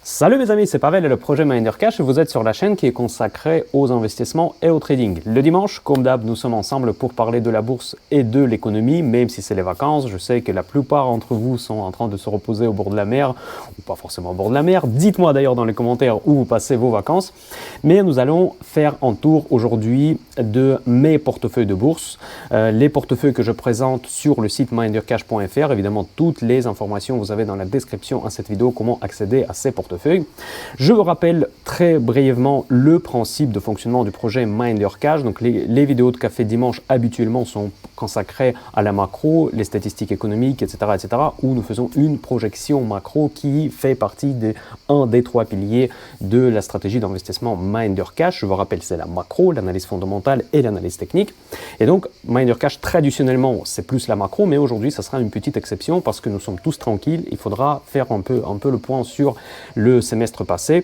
Salut mes amis, c'est Pavel et le projet MinderCash et vous êtes sur la chaîne qui est consacrée aux investissements et au trading. Le dimanche, comme d'hab, nous sommes ensemble pour parler de la bourse et de l'économie, même si c'est les vacances. Je sais que la plupart d'entre vous sont en train de se reposer au bord de la mer, ou pas forcément au bord de la mer. Dites-moi d'ailleurs dans les commentaires où vous passez vos vacances. Mais nous allons faire un tour aujourd'hui de mes portefeuilles de bourse, les portefeuilles que je présente sur le site mindercash.fr. Évidemment, toutes les informations vous avez dans la description à cette vidéo, comment accéder à ces portefeuilles. Je vous rappelle très brièvement le principe de fonctionnement du projet MinderCash. Donc les vidéos de Café Dimanche habituellement sont consacrées à la macro, les statistiques économiques, etc., où nous faisons une projection macro qui fait partie d'un des trois piliers de la stratégie d'investissement MinderCash. Je vous rappelle, c'est la macro, l'analyse fondamentale et l'analyse technique. Et donc, MinderCash, traditionnellement, c'est plus la macro, mais aujourd'hui, ça sera une petite exception parce que nous sommes tous tranquilles. Il faudra faire un peu le point sur le semestre passé.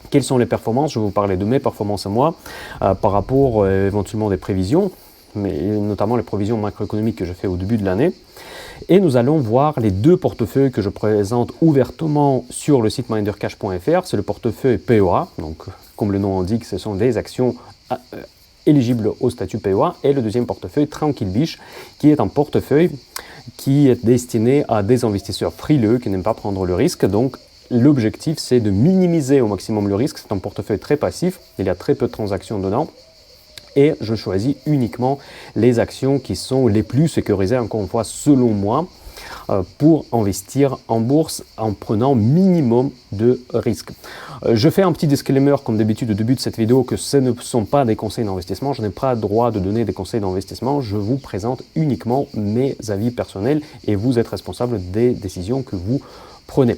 Quelles sont les performances? Je vais vous parler de mes performances à moi par rapport éventuellement des prévisions, mais notamment les prévisions macroéconomiques que je fais au début de l'année. Et nous allons voir les deux portefeuilles que je présente ouvertement sur le site mindercash.fr. C'est le portefeuille PEA, donc comme le nom indique, ce sont des actions éligibles au statut PEA, et le deuxième portefeuille Tranquille Biche, qui est un portefeuille qui est destiné à des investisseurs frileux qui n'aiment pas prendre le risque. Donc l'objectif, c'est de minimiser au maximum le risque. C'est un portefeuille très passif, il y a très peu de transactions dedans. Et je choisis uniquement les actions qui sont les plus sécurisées, encore une fois, selon moi, pour investir en bourse en prenant minimum de risques. Je fais un petit disclaimer, comme d'habitude, au début de cette vidéo, que ce ne sont pas des conseils d'investissement. Je n'ai pas le droit de donner des conseils d'investissement. Je vous présente uniquement mes avis personnels et vous êtes responsable des décisions que vous prenez.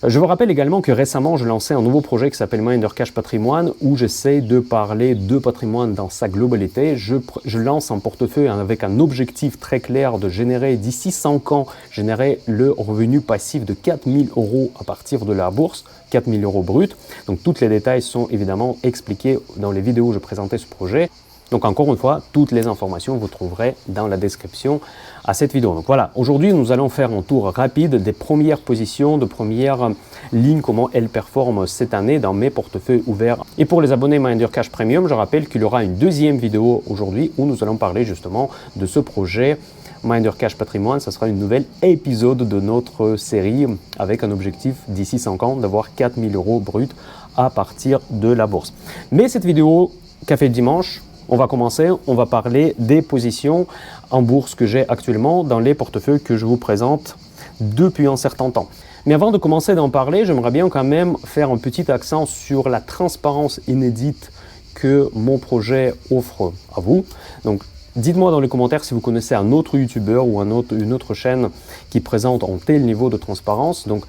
Je vous rappelle également que récemment, je lançais un nouveau projet qui s'appelle MinderCash Patrimoine, où j'essaie de parler de patrimoine dans sa globalité. Je lance un portefeuille avec un objectif très clair de générer d'ici 5 ans, générer le revenu passif de 4 000 € à partir de la bourse, 4 000 € brut. Donc tous les détails sont évidemment expliqués dans les vidéos où je présentais ce projet. Donc encore une fois, toutes les informations vous trouverez dans la description à cette vidéo. Donc voilà, aujourd'hui nous allons faire un tour rapide des premières positions, de premières lignes, comment elles performent cette année dans mes portefeuilles ouverts. Et pour les abonnés MinderCash Premium, je rappelle qu'il y aura une deuxième vidéo aujourd'hui où nous allons parler justement de ce projet MinderCash Patrimoine. Ça sera une nouvelle épisode de notre série avec un objectif d'ici 5 ans d'avoir 4 000 € brut à partir de la bourse. Mais cette vidéo Café Dimanche, on va commencer, on va parler des positions en bourse que j'ai actuellement dans les portefeuilles que je vous présente depuis un certain temps. Mais avant de commencer d'en parler, j'aimerais bien quand même faire un petit accent sur la transparence inédite que mon projet offre à vous. Donc, dites-moi dans les commentaires si vous connaissez un autre youtubeur ou une autre chaîne qui présente un tel niveau de transparence. Donc,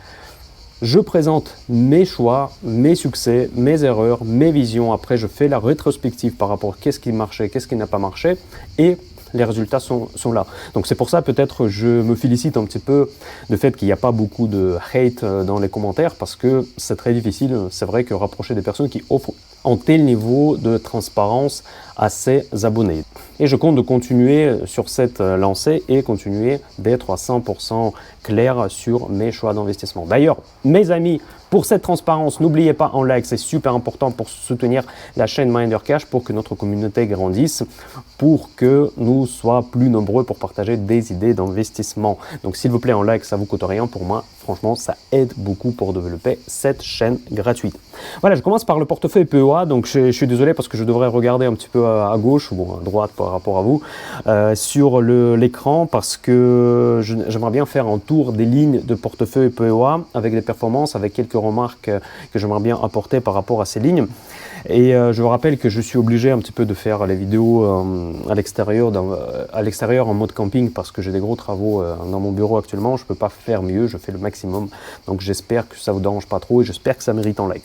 je présente mes choix, mes succès, mes erreurs, mes visions. Après, je fais la rétrospective par rapport à qu'est-ce qui marchait, qu'est-ce qui n'a pas marché. Et les résultats sont là. Donc c'est pour ça peut-être je me félicite un petit peu du fait qu'il n'y a pas beaucoup de hate dans les commentaires parce que c'est très difficile. C'est vrai que rapprocher des personnes qui offrent un tel niveau de transparence à ses abonnés. Et je compte de continuer sur cette lancée et continuer d'être à 100% clair sur mes choix d'investissement. D'ailleurs, mes amis, pour cette transparence, n'oubliez pas un like, c'est super important pour soutenir la chaîne MinderCash, pour que notre communauté grandisse, pour que nous soyons plus nombreux pour partager des idées d'investissement. Donc s'il vous plaît, un like, ça vous coûte rien pour moi. Franchement, ça aide beaucoup pour développer cette chaîne gratuite. Voilà, je commence par le portefeuille PEA. Donc je suis désolé parce que je devrais regarder un petit peu à gauche ou à droite par rapport à vous sur l'écran parce que j'aimerais bien faire un tour des lignes de portefeuille PEA avec des performances, avec quelques remarques que j'aimerais bien apporter par rapport à ces lignes. Et je vous rappelle que je suis obligé un petit peu de faire les vidéos à l'extérieur en mode camping parce que j'ai des gros travaux dans mon bureau actuellement. Je ne peux pas faire mieux, je fais le maximum. Donc j'espère que ça ne vous dérange pas trop et j'espère que ça mérite un like.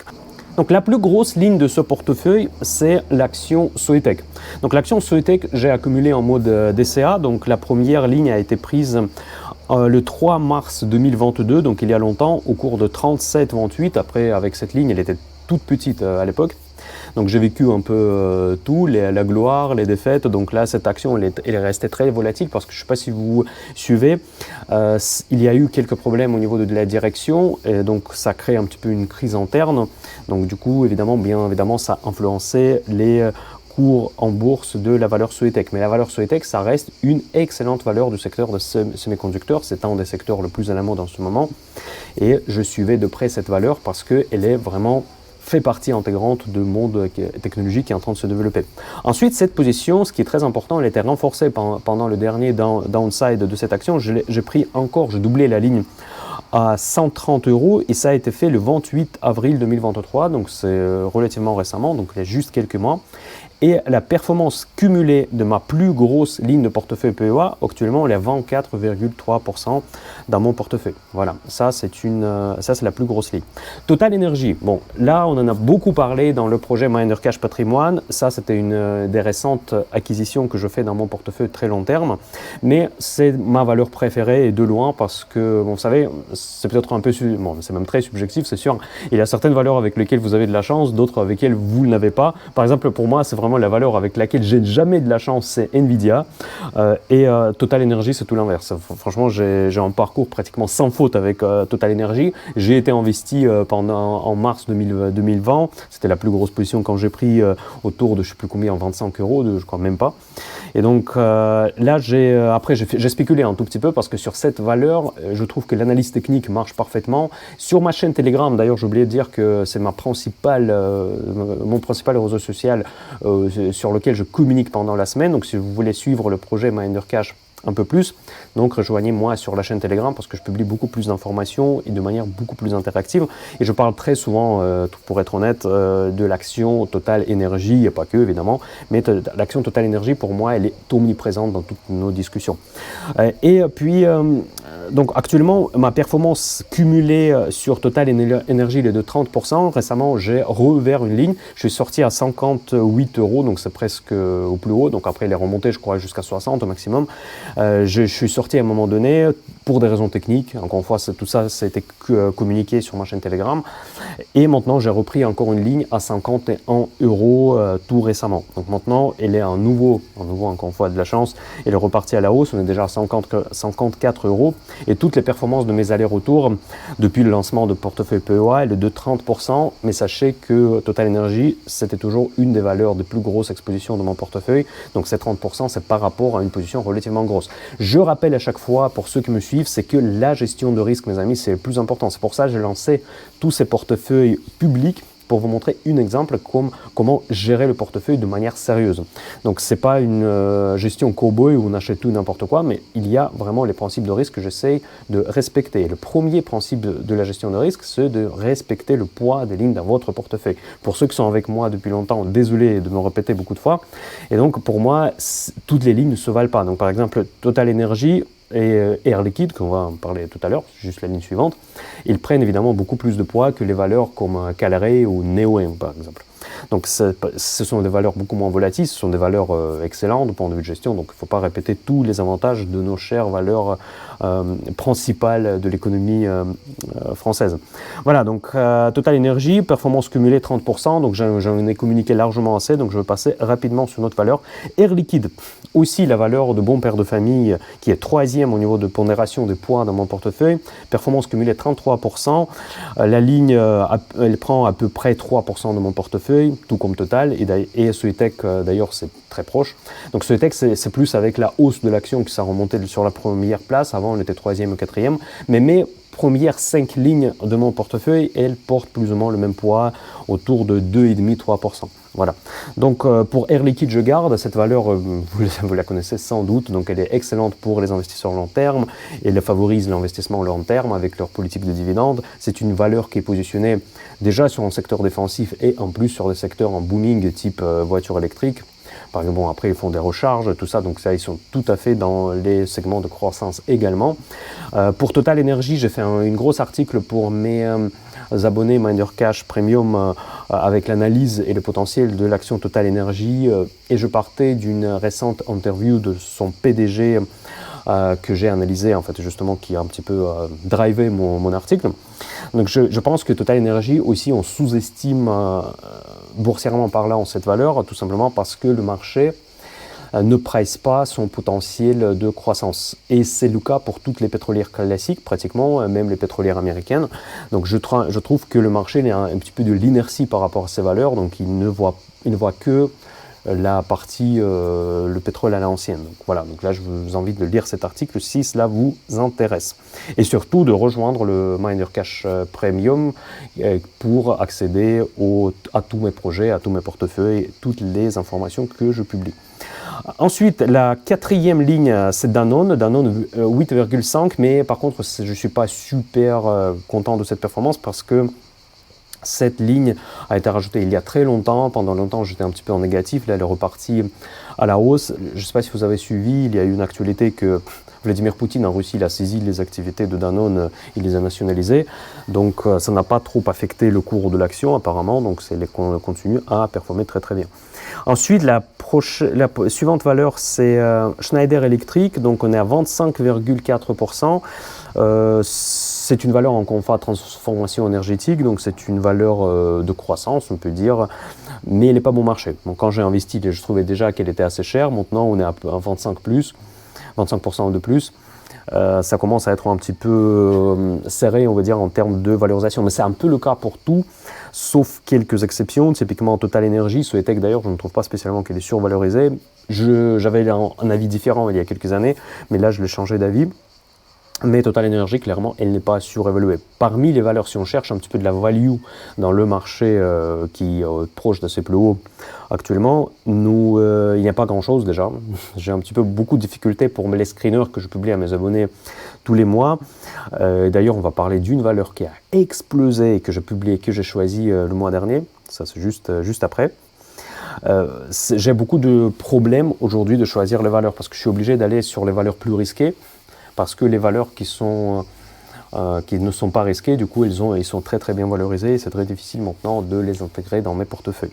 Donc la plus grosse ligne de ce portefeuille, c'est l'action Soitec. Donc l'action Soitec, j'ai accumulé en mode DCA. Donc la première ligne a été prise le 3 mars 2022, donc il y a longtemps, au cours de 37,28. Après, avec cette ligne, elle était toute petite à l'époque. Donc j'ai vécu un peu tout, la gloire, les défaites. Donc là, cette action, elle est restée très volatile parce que je ne sais pas si vous suivez, il y a eu quelques problèmes au niveau de la direction et donc ça crée un petit peu une crise interne. Donc du coup, bien évidemment, ça a influencé les cours en bourse de la valeur Soitec. Mais la valeur Soitec, ça reste une excellente valeur du secteur de semi-conducteurs. C'est un des secteurs le plus à la mode en ce moment. Et je suivais de près cette valeur parce qu'elle est vraiment fait partie intégrante du monde technologique qui est en train de se développer. Ensuite, cette position, ce qui est très important, elle était renforcée pendant le dernier downside de cette action. J'ai doublé la ligne à 130 € et ça a été fait le 28 avril 2023, donc c'est relativement récemment, donc il y a juste quelques mois. Et la performance cumulée de ma plus grosse ligne de portefeuille PEA, actuellement, elle est à 24,3% dans mon portefeuille. Voilà, ça c'est la plus grosse ligne. Total Energy, bon, là on en a beaucoup parlé dans le projet Miner Cash Patrimoine. Ça c'était une des récentes acquisitions que je fais dans mon portefeuille très long terme. Mais c'est ma valeur préférée et de loin parce que, bon, vous savez, c'est peut-être un peu, bon, c'est même très subjectif, c'est sûr. Il y a certaines valeurs avec lesquelles vous avez de la chance, d'autres avec lesquelles vous ne l'avez pas. Par exemple, pour moi, c'est vraiment la valeur avec laquelle j'ai jamais de la chance, c'est Nvidia. Total Energy, c'est tout l'inverse. Franchement, j'ai un parcours pratiquement sans faute avec Total Energy. J'ai été investi en mars 2020. C'était la plus grosse position quand j'ai pris autour de je ne sais plus combien, 25 €, je crois même pas. Et donc là, j'ai spéculé un tout petit peu parce que sur cette valeur, je trouve que l'analyse technique marche parfaitement. Sur ma chaîne Telegram, d'ailleurs, j'ai oublié de dire que c'est mon principal réseau social sur lequel je communique pendant la semaine. Donc si vous voulez suivre le projet Miner Cash un peu plus, donc rejoignez-moi sur la chaîne Telegram parce que je publie beaucoup plus d'informations et de manière beaucoup plus interactive. Et je parle très souvent, pour être honnête, de l'action Total Energy, et pas que évidemment, mais l'action Total Energy pour moi elle est omniprésente dans toutes nos discussions. Et puis, donc actuellement ma performance cumulée sur Total Energy est de 30%. Récemment j'ai rouvert une ligne, je suis sorti à 58 €, donc c'est presque au plus haut, donc après il est remonté je crois jusqu'à 60 au maximum. Je suis sorti à un moment donné pour des raisons techniques. Encore une fois, tout ça a été communiqué sur ma chaîne Telegram. Et maintenant, j'ai repris encore une ligne à 51 € tout récemment. Donc maintenant, elle est à nouveau, encore une fois, de la chance. Elle est repartie à la hausse. On est déjà à 54 €. Et toutes les performances de mes allers-retours depuis le lancement de portefeuille PEA, elle est de 30%. Mais sachez que Total Energy, c'était toujours une des valeurs de plus grosses expositions de mon portefeuille. Donc ces 30%, c'est par rapport à une position relativement grosse. Je rappelle à chaque fois, pour ceux qui me suivent, c'est que la gestion de risque, mes amis, c'est le plus important. C'est pour ça que j'ai lancé tous ces portefeuilles publics pour vous montrer un exemple comment gérer le portefeuille de manière sérieuse. Donc c'est pas une gestion cow-boy où on achète tout n'importe quoi, mais il y a vraiment les principes de risque que j'essaie de respecter. Le premier principe de la gestion de risque, c'est de respecter le poids des lignes dans votre portefeuille. Pour ceux qui sont avec moi depuis longtemps, désolé de me répéter beaucoup de fois. Et donc pour moi, toutes les lignes ne se valent pas. Donc par exemple, Total Energy et Air Liquide, qu'on va en parler tout à l'heure, juste la ligne suivante, ils prennent évidemment beaucoup plus de poids que les valeurs comme Calray ou Neoen, par exemple. Donc ce sont des valeurs beaucoup moins volatiles, ce sont des valeurs excellentes du point de vue de gestion, donc il ne faut pas répéter tous les avantages de nos chères valeurs principales de l'économie française. Voilà, donc Total Energy, performance cumulée 30%, donc j'en ai communiqué largement assez, donc je vais passer rapidement sur notre valeur. Air Liquide, aussi la valeur de bon père de famille qui est 3e au niveau de pondération des poids dans mon portefeuille, performance cumulée 33%, la ligne elle prend à peu près 3% de mon portefeuille, tout comme Total, et Soitec d'ailleurs c'est très proche. Donc Soitec c'est plus avec la hausse de l'action que ça remontait sur la première place, avant on était 3e ou 4e, mais mes premières 5 lignes de mon portefeuille, elles portent plus ou moins le même poids, autour de 2,5-3%. Voilà. Donc pour Air Liquide, je garde cette valeur, vous la connaissez sans doute, donc elle est excellente pour les investisseurs long terme et elle favorise l'investissement long terme avec leur politique de dividendes. C'est une valeur qui est positionnée déjà sur un secteur défensif et en plus sur des secteurs en booming type voiture électrique. Par exemple, bon, après ils font des recharges, tout ça, donc ça ils sont tout à fait dans les segments de croissance également. Pour Total Energy, j'ai fait un gros article pour mes abonnés Miner Cash Premium avec l'analyse et le potentiel de l'action Total Energy et je partais d'une récente interview de son PDG que j'ai analysé en fait justement qui a un petit peu drivé mon article. Donc je pense que Total Energy aussi on sous-estime boursièrement parlant cette valeur, tout simplement parce que le marché ne price pas son potentiel de croissance. Et c'est le cas pour toutes les pétrolières classiques, pratiquement, même les pétrolières américaines. Donc je trouve que le marché a un petit peu de l'inertie par rapport à ces valeurs, donc il ne voit que la partie, le pétrole à l'ancienne. Donc voilà, donc là je vous invite de lire cet article si cela vous intéresse. Et surtout de rejoindre le Miner Cash Premium pour accéder à tous mes projets, à tous mes portefeuilles, toutes les informations que je publie. Ensuite, la quatrième ligne, c'est Danone 8,5, mais par contre, je ne suis pas super content de cette performance parce que cette ligne a été rajoutée il y a très longtemps. Pendant longtemps, j'étais un petit peu en négatif. Là, elle est repartie à la hausse. Je ne sais pas si vous avez suivi, il y a eu une actualité que Vladimir Poutine en Russie, il a saisi les activités de Danone, il les a nationalisées. Donc, ça n'a pas trop affecté le cours de l'action, apparemment. Donc, elle continue à performer très, très bien. Ensuite, la suivante valeur, c'est Schneider Electric. Donc, on est à 25,4%. C'est une valeur en confort transformation énergétique, donc c'est une valeur de croissance, on peut dire, mais elle n'est pas bon marché. Donc quand j'ai investi, je trouvais déjà qu'elle était assez chère. Maintenant, on est à 25% de plus. Ça commence à être un petit peu serré, on va dire, en termes de valorisation. Mais c'est un peu le cas pour tout, sauf quelques exceptions. Typiquement, Total Energy, Soitec d'ailleurs, je ne trouve pas spécialement qu'elle est survalorisée. J'avais un avis différent il y a quelques années, mais là, je l'ai changé d'avis. Mais Total Energy, clairement, elle n'est pas surévaluée. Parmi les valeurs, si on cherche un petit peu de la value dans le marché qui est proche de ses plus hauts actuellement, il n'y a pas grand-chose déjà. J'ai un petit peu beaucoup de difficultés pour les screeners que je publie à mes abonnés tous les mois. D'ailleurs, on va parler d'une valeur qui a explosé et que j'ai publié, que j'ai choisi le mois dernier. Ça, c'est juste après. J'ai beaucoup de problèmes aujourd'hui de choisir les valeurs parce que je suis obligé d'aller sur les valeurs plus risquées. Parce que les valeurs qui ne sont pas risquées, du coup, ils sont très très bien valorisées et c'est très difficile maintenant de les intégrer dans mes portefeuilles.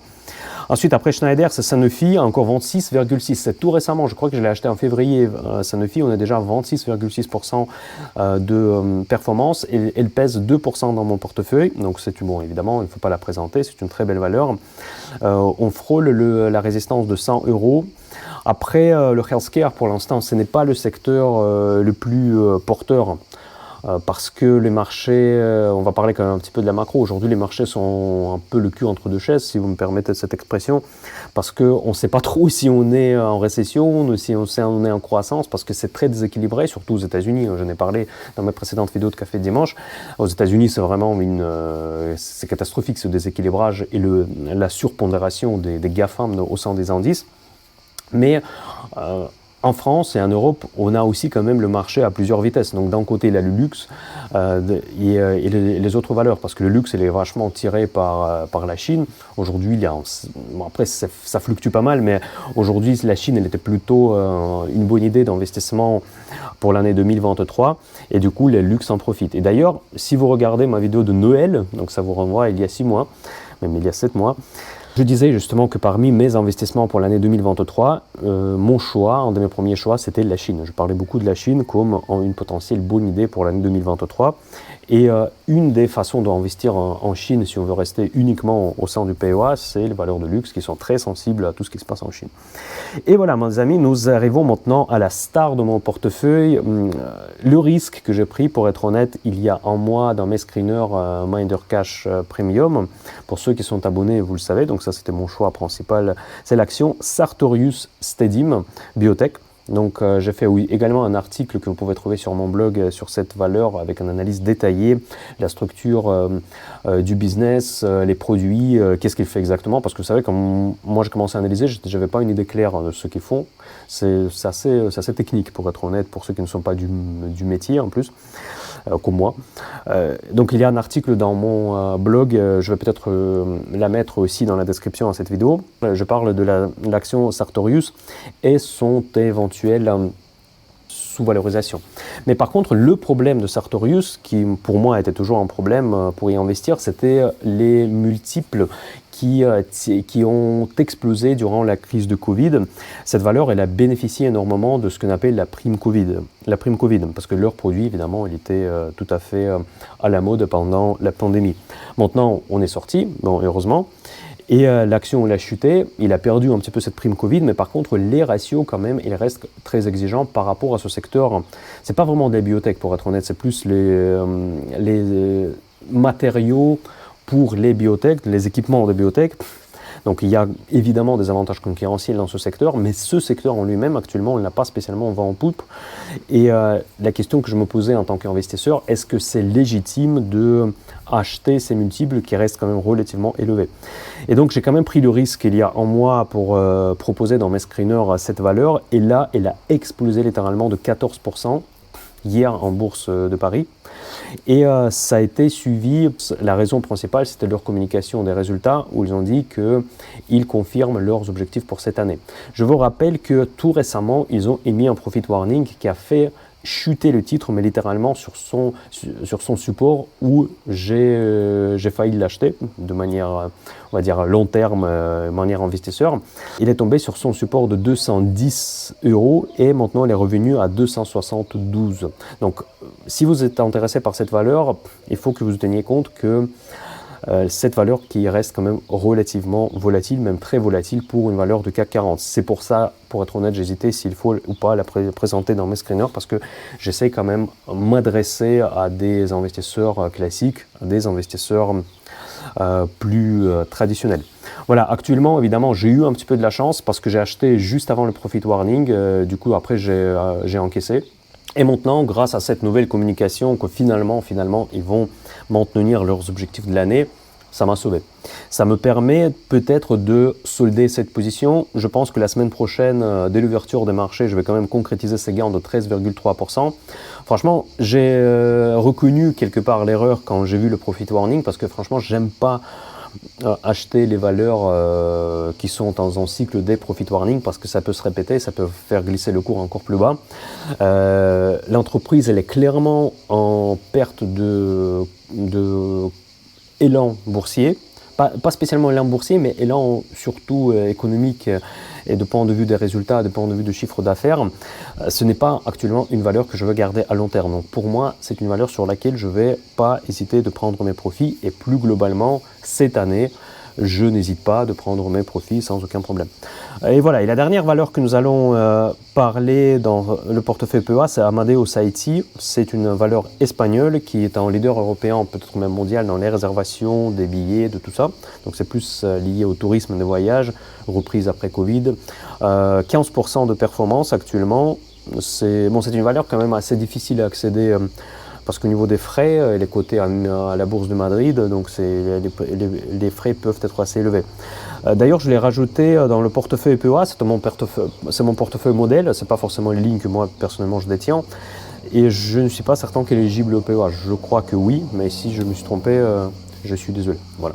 Ensuite, après Schneider, c'est Sanofi, encore 26,6. C'est tout récemment, je crois que je l'ai acheté en février. Sanofi, on est déjà à 26,6% de performance et elle pèse 2% dans mon portefeuille. Donc c'est bon, évidemment, il ne faut pas la présenter, c'est une très belle valeur. On frôle la résistance de 100 €. Après, le healthcare, pour l'instant, ce n'est pas le secteur le plus porteur parce que les marchés, on va parler quand même un petit peu de la macro. Aujourd'hui, les marchés sont un peu le cul entre deux chaises, si vous me permettez cette expression, parce qu'on ne sait pas trop si on est en récession, si on est en croissance, parce que c'est très déséquilibré, surtout aux États-Unis. J'en ai parlé dans mes précédentes vidéos de Café Dimanche. Aux États-Unis, c'est vraiment c'est catastrophique ce déséquilibrage et la surpondération des GAFAM au sein des indices. Mais en France et en Europe, on a aussi quand même le marché à plusieurs vitesses. Donc d'un côté, il y a le luxe et les autres valeurs, parce que le luxe, il est vachement tiré par la Chine. Aujourd'hui, après, ça fluctue pas mal, mais aujourd'hui, la Chine, elle était plutôt une bonne idée d'investissement pour l'année 2023. Et du coup, le luxe en profite. Et d'ailleurs, si vous regardez ma vidéo de Noël, donc ça vous renvoie il y a 6 mois, même il y a 7 mois, je disais justement que parmi mes investissements pour l'année 2023, mon choix, un de mes premiers choix, c'était la Chine. Je parlais beaucoup de la Chine comme une potentielle bonne idée pour l'année 2023. Et une des façons d'investir en Chine, si on veut rester uniquement au sein du PEA, c'est les valeurs de luxe qui sont très sensibles à tout ce qui se passe en Chine. Et voilà, mes amis, nous arrivons maintenant à la star de mon portefeuille. Le risque que j'ai pris, pour être honnête, il y a un mois dans mes screeners Miner Cash Premium. Pour ceux qui sont abonnés, vous le savez, donc ça c'était mon choix principal. C'est l'action Sartorius Stedim Biotech. Donc j'ai fait également un article que vous pouvez trouver sur mon blog sur cette valeur avec une analyse détaillée, la structure du business, les produits, qu'est-ce qu'il fait exactement. Parce que vous savez, quand moi j'ai commencé à analyser, je n'avais pas une idée claire de ce qu'ils font. C'est assez technique pour être honnête, pour ceux qui ne sont pas du métier en plus. Comme moi. Donc il y a un article dans mon blog, je vais peut-être la mettre aussi dans la description à cette vidéo. Je parle de l'action Sartorius et son éventuelle sous-valorisation. Mais par contre, le problème de Sartorius, qui pour moi était toujours un problème pour y investir, c'était les multiples qui ont explosé durant la crise de Covid. Cette valeur, elle a bénéficié énormément de ce qu'on appelle la prime Covid. La prime Covid, parce que leur produit, évidemment, il était tout à fait à la mode pendant la pandémie. Maintenant, on est sorti, bon, heureusement, Et l'action, il a chuté, il a perdu un petit peu cette prime Covid, mais par contre, les ratios, quand même, ils restent très exigeants par rapport à ce secteur. C'est pas vraiment des biotech, pour être honnête, c'est plus les matériaux pour les biotech, les équipements de biotech. Donc il y a évidemment des avantages concurrentiels dans ce secteur, mais ce secteur en lui-même, actuellement, il n'a pas spécialement vent en poupe. Et la question que je me posais en tant qu'investisseur, est-ce que c'est légitime de acheter ces multiples qui restent quand même relativement élevés? Et donc j'ai quand même pris le risque il y a un mois pour proposer dans mes screeners cette valeur, et là, elle a explosé littéralement de 14% hier en bourse de Paris. Et ça a été suivi, la raison principale, c'était leur communication des résultats, où ils ont dit qu'ils confirment leurs objectifs pour cette année. Je vous rappelle que tout récemment, ils ont émis un profit warning qui a fait chuter le titre, mais littéralement sur son support, où j'ai failli l'acheter de manière, on va dire, long terme, manière investisseur. Il est tombé sur son support de 210 € et maintenant il est revenu à 272. Donc si vous êtes intéressé par cette valeur, il faut que vous teniez compte que cette valeur qui reste quand même relativement volatile, même très volatile pour une valeur de CAC 40. C'est pour ça, pour être honnête, j'hésitais s'il faut ou pas la présenter dans mes screeners, parce que j'essaie quand même de m'adresser à des investisseurs classiques, à des investisseurs plus traditionnels. Voilà, actuellement, évidemment, j'ai eu un petit peu de la chance parce que j'ai acheté juste avant le profit warning, du coup après j'ai encaissé. Et maintenant, grâce à cette nouvelle communication, que finalement, ils vont maintenir leurs objectifs de l'année, ça m'a sauvé. Ça me permet peut-être de solder cette position. Je pense que la semaine prochaine, dès l'ouverture des marchés, je vais quand même concrétiser ces gains de 13,3%. Franchement, j'ai reconnu quelque part l'erreur quand j'ai vu le profit warning, parce que franchement, j'aime pas acheter les valeurs qui sont dans un cycle des profit warning, parce que ça peut se répéter, ça peut faire glisser le cours encore plus bas. L'entreprise, elle est clairement en perte de élan boursier, pas spécialement élan boursier, mais élan surtout économique et de point de vue des résultats, de point de vue de chiffre d'affaires. Ce n'est pas actuellement une valeur que je veux garder à long terme. Donc pour moi, c'est une valeur sur laquelle je ne vais pas hésiter de prendre mes profits, et plus globalement, cette année, je n'hésite pas de prendre mes profits sans aucun problème. Et voilà, et la dernière valeur que nous allons parler dans le portefeuille PEA, c'est Amadeus IT. C'est une valeur espagnole qui est un leader européen, peut-être même mondial, dans les réservations des billets, de tout ça. Donc c'est plus lié au tourisme des voyages, reprise après Covid. 15% de performance actuellement. C'est une valeur quand même assez difficile à accéder parce qu'au niveau des frais, elle est cotée à la bourse de Madrid, donc les frais peuvent être assez élevés. D'ailleurs, je l'ai rajouté dans le portefeuille PEA, c'est mon portefeuille modèle, c'est pas forcément une ligne que moi personnellement je détiens, et je ne suis pas certain qu'elle est éligible au PEA. Je crois que oui, mais si je me suis trompé, je suis désolé. Voilà.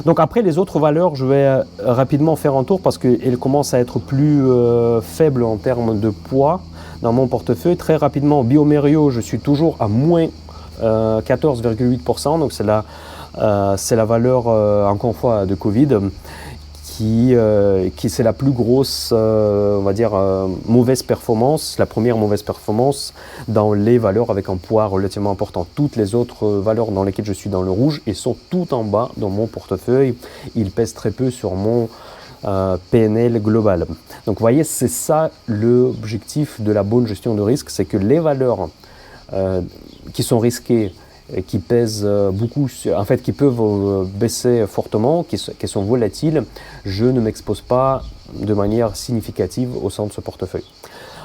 Donc après les autres valeurs, je vais rapidement faire un tour parce qu'elles commencent à être plus faibles en termes de poids dans mon portefeuille. Très rapidement, bioMérieux, je suis toujours à moins 14,8%, donc c'est la valeur encore une fois de Covid qui c'est la plus grosse, on va dire, mauvaise performance, la première mauvaise performance dans les valeurs avec un poids relativement important. Toutes les autres valeurs dans lesquelles je suis dans le rouge, elles sont tout en bas dans mon portefeuille. Ils pèsent très peu sur mon PNL global. Donc vous voyez, c'est ça l'objectif de la bonne gestion de risque, c'est que les valeurs qui sont risquées, qui pèsent beaucoup, en fait qui peuvent baisser fortement, qui sont volatiles, je ne m'expose pas de manière significative au sein de ce portefeuille.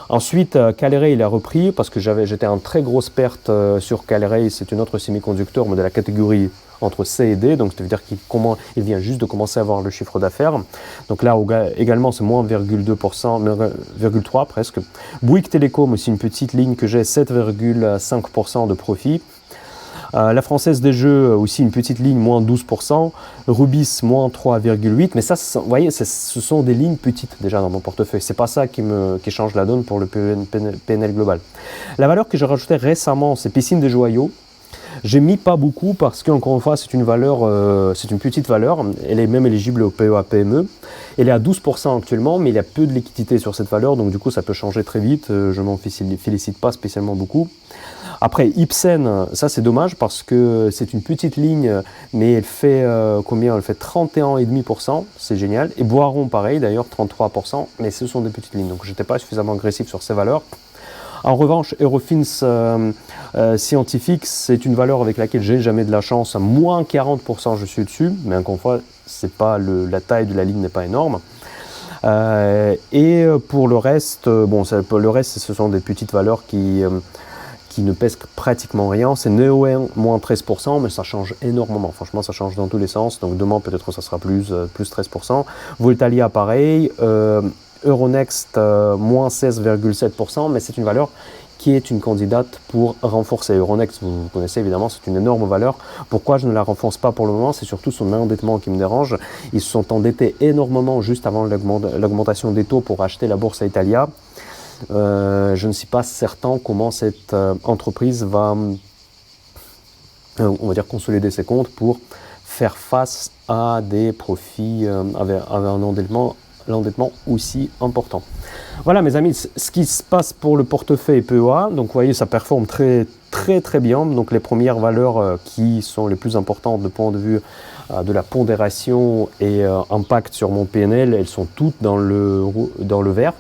Ensuite, Calray, il a repris parce que j'étais en très grosse perte sur Calray. C'est une autre semi-conducteur, mais de la catégorie entre C et D. Donc, ça veut dire qu'il vient juste de commencer à avoir le chiffre d'affaires. Donc là, également, c'est moins 0,2%, 0,3% presque. Bouygues Télécom, aussi une petite ligne que j'ai, 7,5% de profit. La Française des Jeux, aussi une petite ligne, moins 12%. Rubis, moins 3,8%. Mais ça, vous voyez, ce sont des lignes petites déjà dans mon portefeuille. C'est pas ça qui change la donne pour le PNL global. La valeur que j'ai rajoutée récemment, c'est Piscine des Joyaux. J'ai mis pas beaucoup parce qu'encore une fois, c'est une petite valeur. Elle est même éligible au PEA-PME. Elle est à 12% actuellement, mais il y a peu de liquidité sur cette valeur. Donc du coup, ça peut changer très vite. Je m'en félicite pas spécialement beaucoup. Après, Ipsen, ça c'est dommage parce que c'est une petite ligne, mais elle fait combien? Elle fait 31,5%, c'est génial. Et Boiron, pareil, d'ailleurs, 33%, mais ce sont des petites lignes, donc je n'étais pas suffisamment agressif sur ces valeurs. En revanche, Eurofins Scientifique, c'est une valeur avec laquelle j'ai jamais de la chance. À moins 40%, je suis dessus, mais encore une fois, c'est pas la taille de la ligne n'est pas énorme. Et pour le reste, le reste, ce sont des petites valeurs qui ne pèsent pratiquement rien. C'est Neoen, moins 13%, mais ça change énormément. Franchement, ça change dans tous les sens. Donc demain, peut-être ça sera plus 13%. Voltalia, pareil. Euronext, moins 16,7%, mais c'est une valeur qui est une candidate pour renforcer. Euronext, vous connaissez évidemment, c'est une énorme valeur. Pourquoi je ne la renforce pas pour le moment? C'est surtout son endettement qui me dérange. Ils se sont endettés énormément juste avant l'augmentation des taux pour acheter la Borsa Italia. Je ne suis pas certain comment cette entreprise va, on va dire, consolider ses comptes pour faire face à des profits avec un l'endettement aussi important. Voilà mes amis, ce qui se passe pour le portefeuille PEA. Donc vous voyez, ça performe très bien. Donc les premières valeurs qui sont les plus importantes du point de vue de la pondération et impact sur mon PNL, elles sont toutes dans le vert.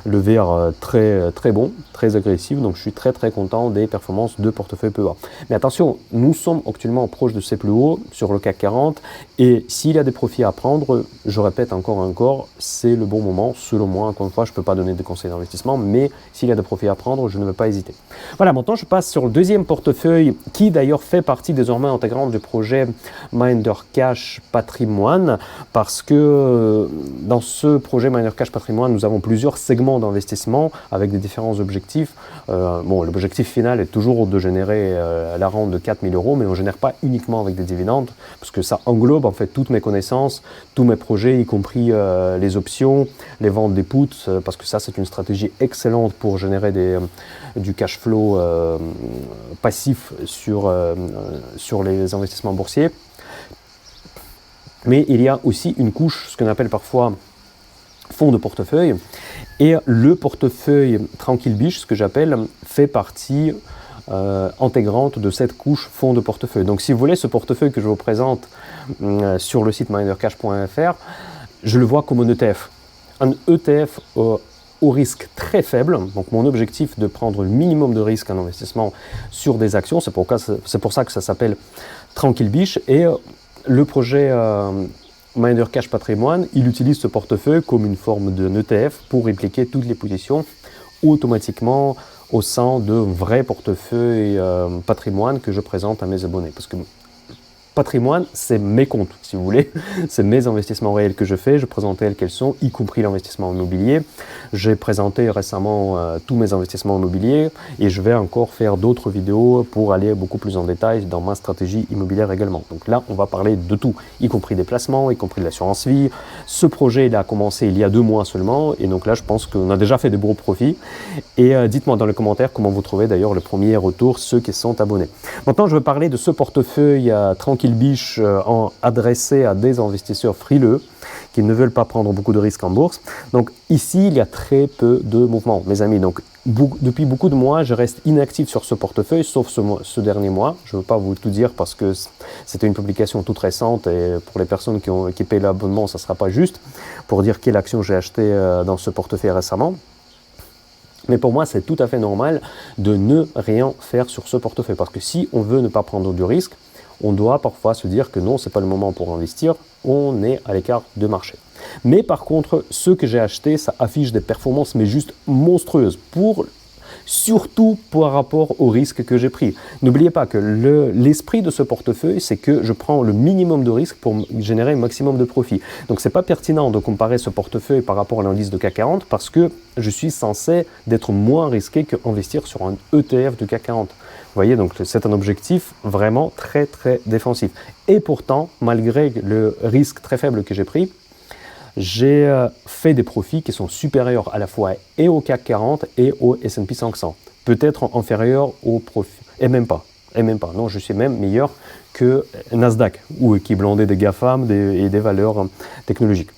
Le vert très bon, très agressif, donc je suis très content des performances de portefeuille PEA. Mais attention, nous sommes actuellement proches de ces plus hauts sur le CAC 40 et s'il y a des profits à prendre, je répète encore, c'est le bon moment, selon moi. Encore une fois, je ne peux pas donner de conseils d'investissement, mais s'il y a des profits à prendre, je ne vais pas hésiter. Voilà, maintenant je passe sur le deuxième portefeuille qui d'ailleurs fait partie désormais intégrante du projet Minder Cash Patrimoine, parce que dans ce projet Minder Cash Patrimoine, nous avons plusieurs segments d'investissement avec des différents objectifs. L'objectif final est toujours de générer la rente de 4 000 €, mais on ne génère pas uniquement avec des dividendes, parce que ça englobe en fait toutes mes connaissances, tous mes projets, y compris les options, les ventes des puts, parce que ça c'est une stratégie excellente pour générer du cash flow passif sur les investissements boursiers. Mais il y a aussi une couche, ce qu'on appelle parfois fonds de portefeuille, et le portefeuille Tranquille Biche, ce que j'appelle, fait partie intégrante de cette couche fonds de portefeuille. Donc si vous voulez, ce portefeuille que je vous présente sur le site mindercash.fr, je le vois comme un ETF. Un ETF au risque très faible. Donc mon objectif de prendre le minimum de risque en investissement sur des actions, c'est pour ça que ça s'appelle Tranquille Biche. Et le projet Minder Cash Patrimoine, il utilise ce portefeuille comme une forme de ETF pour répliquer toutes les positions automatiquement au sein de vrais portefeuilles patrimoine que je présente à mes abonnés. Parce que patrimoine, c'est mes comptes, si vous voulez. C'est mes investissements réels que je fais. Je présente tels quels sont, y compris l'investissement immobilier. J'ai présenté récemment tous mes investissements immobiliers et je vais encore faire d'autres vidéos pour aller beaucoup plus en détail dans ma stratégie immobilière également. Donc là, on va parler de tout, y compris des placements, y compris de l'assurance vie. Ce projet, il a commencé il y a 2 mois seulement et donc là, je pense qu'on a déjà fait des gros profits. Et dites-moi dans les commentaires comment vous trouvez d'ailleurs le premier retour, ceux qui sont abonnés. Maintenant, je vais parler de ce portefeuille Tranquille Biche adressé à des investisseurs frileux qui ne veulent pas prendre beaucoup de risques en bourse. Donc ici, il y a très peu de mouvements, mes amis. Donc depuis beaucoup de mois, je reste inactif sur ce portefeuille, sauf ce dernier mois. Je ne veux pas vous tout dire parce que c'était une publication toute récente et pour les personnes qui payent l'abonnement, ça ne sera pas juste pour dire quelle action j'ai acheté dans ce portefeuille récemment. Mais pour moi, c'est tout à fait normal de ne rien faire sur ce portefeuille parce que si on veut ne pas prendre du risque, on doit parfois se dire que non, ce n'est pas le moment pour investir, on est à l'écart de marché. Mais par contre, ce que j'ai acheté, ça affiche des performances mais juste monstrueuses, surtout par rapport au risque que j'ai pris. N'oubliez pas que l'esprit de ce portefeuille, c'est que je prends le minimum de risque pour générer un maximum de profit. Donc ce n'est pas pertinent de comparer ce portefeuille par rapport à l'indice de CAC 40 parce que je suis censé d'être moins risqué qu'investir sur un ETF du CAC 40. Vous voyez, donc c'est un objectif vraiment très défensif. Et pourtant, malgré le risque très faible que j'ai pris, j'ai fait des profits qui sont supérieurs à la fois et au CAC 40 et au S&P 500. Peut-être inférieurs au profit, et même pas. Non, je suis même meilleur que Nasdaq, ou qui blindait des GAFAM et des valeurs technologiques.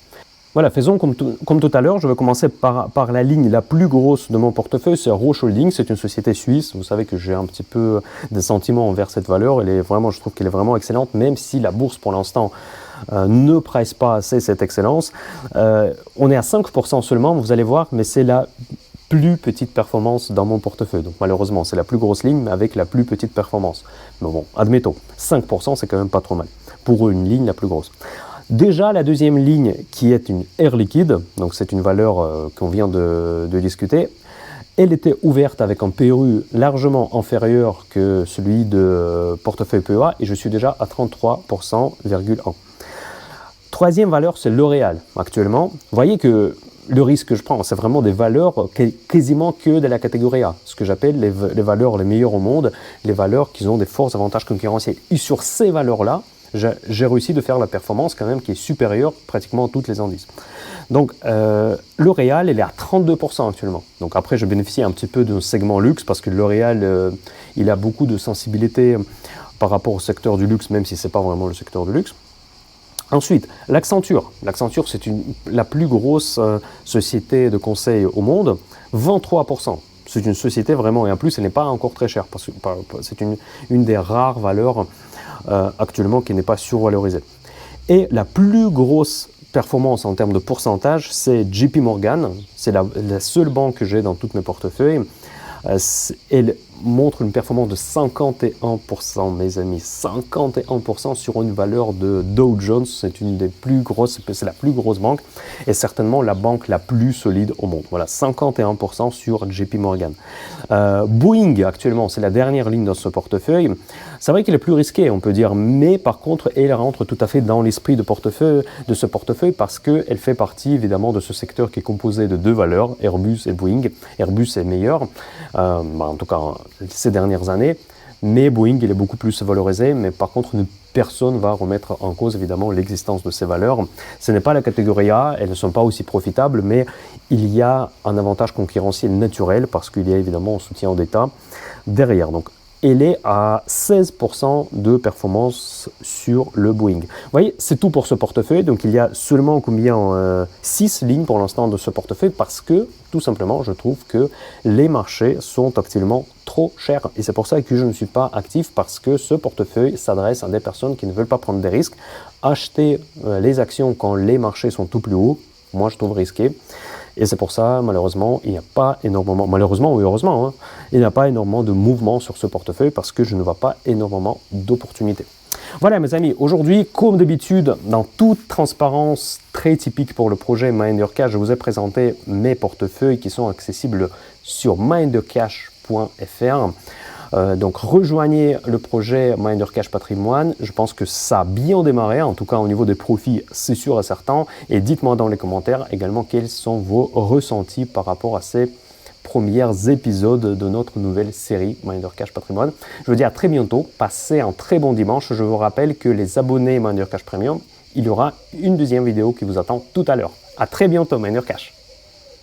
Voilà, faisons comme tout à l'heure. Je vais commencer par la ligne la plus grosse de mon portefeuille, c'est Roche Holding. C'est une société suisse. Vous savez que j'ai un petit peu des sentiments envers cette valeur. Je trouve qu'elle est vraiment excellente, même si la bourse pour l'instant ne presse pas assez cette excellence. On est à 5% seulement, vous allez voir, mais c'est la plus petite performance dans mon portefeuille. Donc malheureusement, c'est la plus grosse ligne, mais avec la plus petite performance. Mais bon, admettons, 5%, c'est quand même pas trop mal pour une ligne la plus grosse. Déjà, la deuxième ligne qui est une Air Liquide, donc c'est une valeur qu'on vient de discuter, elle était ouverte avec un PRU largement inférieur que celui de portefeuille PEA et je suis déjà à 33,1%. Troisième valeur, c'est L'Oréal actuellement. Vous voyez que le risque que je prends, c'est vraiment des valeurs quasiment que de la catégorie A, ce que j'appelle les valeurs les meilleures au monde, les valeurs qui ont des forts avantages concurrentiels. Et sur ces valeurs-là, j'ai réussi de faire la performance quand même qui est supérieure pratiquement à toutes les indices. Donc L'Oréal, elle est à 32% actuellement. Donc après, je bénéficie un petit peu d'un segment luxe parce que L'Oréal, il a beaucoup de sensibilité par rapport au secteur du luxe, même si ce n'est pas vraiment le secteur du luxe. Ensuite, l'Accenture. L'Accenture, c'est la plus grosse société de conseil au monde, 23%. C'est une société vraiment, et en plus, elle n'est pas encore très chère, parce que c'est une des rares valeurs actuellement qui n'est pas survalorisée. Et la plus grosse performance en termes de pourcentage, c'est JP Morgan. C'est la seule banque que j'ai dans tous mes portefeuilles. Elle montre une performance de 51%, mes amis, 51% sur une valeur de Dow Jones. C'est une des plus grosses, c'est la plus grosse banque et certainement la banque la plus solide au monde. Voilà, 51% sur JP Morgan. Boeing, actuellement, c'est la dernière ligne dans ce portefeuille. C'est vrai qu'il est plus risqué, on peut dire, mais par contre, elle rentre tout à fait dans l'esprit de ce portefeuille parce qu'elle fait partie évidemment de ce secteur qui est composé de deux valeurs, Airbus et Boeing. Airbus est meilleur, en tout cas ces dernières années, mais Boeing il est beaucoup plus valorisé, mais par contre personne ne va remettre en cause évidemment l'existence de ces valeurs. Ce n'est pas la catégorie A, elles ne sont pas aussi profitables, mais il y a un avantage concurrentiel naturel parce qu'il y a évidemment un soutien d'État derrière. Donc elle est à 16% de performance sur le Boeing. Vous voyez, c'est tout pour ce portefeuille. Donc il y a seulement 6 lignes pour l'instant de ce portefeuille parce que tout simplement je trouve que les marchés sont actuellement trop chers. Et c'est pour ça que je ne suis pas actif parce que ce portefeuille s'adresse à des personnes qui ne veulent pas prendre des risques. Acheter les actions quand les marchés sont tout plus hauts, moi je trouve risqué. Et c'est pour ça, malheureusement, il n'y a pas énormément, malheureusement ou heureusement, hein, il n'y a pas énormément de mouvement sur ce portefeuille parce que je ne vois pas énormément d'opportunités. Voilà mes amis, aujourd'hui, comme d'habitude, dans toute transparence très typique pour le projet MinderCash, je vous ai présenté mes portefeuilles qui sont accessibles sur mindercash.fr. Donc rejoignez le projet MinderCash Patrimoine, je pense que ça a bien démarré, en tout cas au niveau des profits, c'est sûr et certain. Et dites-moi dans les commentaires également quels sont vos ressentis par rapport à ces premiers épisodes de notre nouvelle série MinderCash Patrimoine. Je vous dis à très bientôt, passez un très bon dimanche. Je vous rappelle que les abonnés MinderCash Premium, il y aura une deuxième vidéo qui vous attend tout à l'heure. À très bientôt MinderCash.